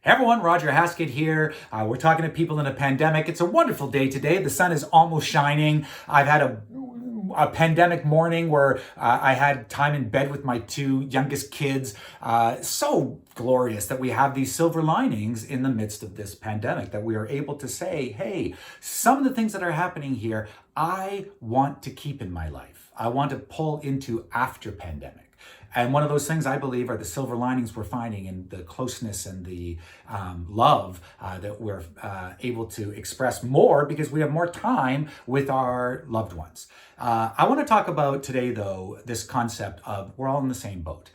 Hey everyone, Roger Haskett here. We're talking to people in a pandemic. It's a wonderful day today. The sun is almost shining. I've had a pandemic morning where I had time in bed with my two youngest kids. So glorious that we have these silver linings in the midst of this pandemic, that we are able to say, hey, some of the things that are happening here, I want to keep in my life. I want to pull into after pandemic. And one of those things I believe are the silver linings we're finding in the closeness and the love that we're able to express more because we have more time with our loved ones. I want to talk about today, though, this concept of we're all in the same boat.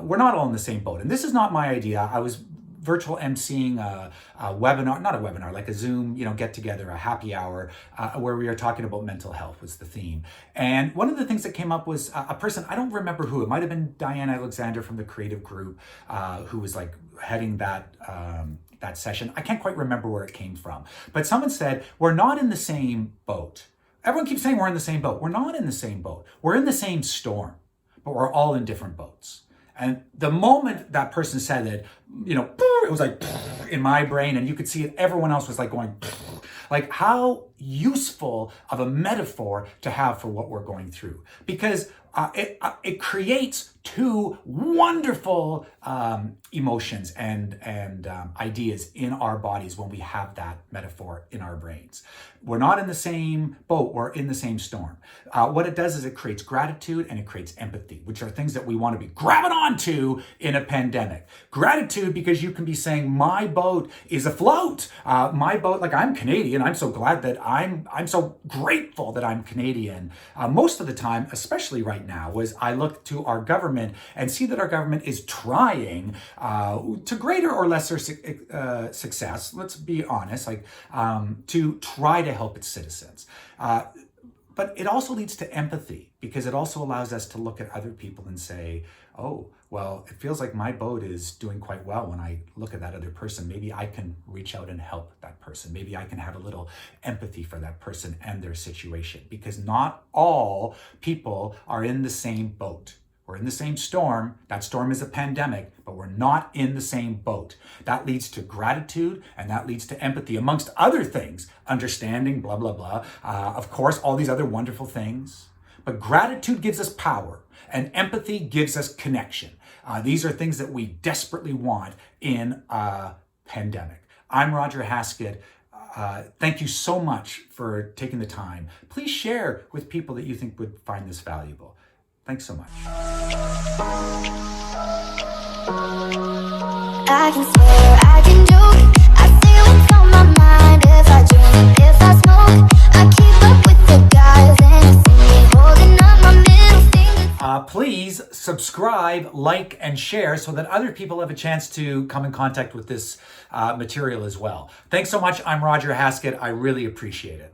We're not all in the same boat. And this is not my idea. I was virtual emceeing a webinar, not a webinar, like a Zoom, get together, a happy hour, where we were talking about mental health was the theme. And one of the things that came up was a person, I don't remember who, it might've been Diane Alexander from the creative group, who was like heading that session. I can't quite remember where it came from, but someone said, we're not in the same boat. Everyone keeps saying we're in the same boat. We're not in the same boat. We're in the same storm, but we're all in different boats. And the moment that person said it, it was like in my brain, and you could see it. Everyone else was like going, like how useful of a metaphor to have for what we're going through, because it creates two wonderful emotions and ideas in our bodies when we have that metaphor in our brains. We're not in the same boat, we're in the same storm. What it does is it creates gratitude and it creates empathy, which are things that we want to be grabbing onto in a pandemic. Gratitude, because you can be saying, my boat is afloat. My boat, like I'm Canadian, I'm so glad that I'm so grateful that I'm Canadian. Most of the time, especially right now, was I look to our government and see that our government is trying to greater or lesser success, let's be honest, to try to help its citizens. But it also leads to empathy, because it also allows us to look at other people and say, oh, well, it feels like my boat is doing quite well when I look at that other person. Maybe I can reach out and help that person. Maybe I can have a little empathy for that person and their situation, because not all people are in the same boat. We're in the same storm. That storm is a pandemic, but we're not in the same boat. That leads to gratitude, and that leads to empathy, amongst other things, understanding, blah, blah, blah. Of course, all these other wonderful things. But gratitude gives us power, and empathy gives us connection. These are things that we desperately want in a pandemic. I'm Roger Haskett. Thank you so much for taking the time. Please share with people that you think would find this valuable. Thanks so much. I can swear, I can joke, I say what's on my mind. If I drink, if I smoke, I keep up with the guys and see me holding up my middle finger. Please subscribe, like, and share so that other people have a chance to come in contact with this material as well. Thanks so much. I'm Roger Haskett. I really appreciate it.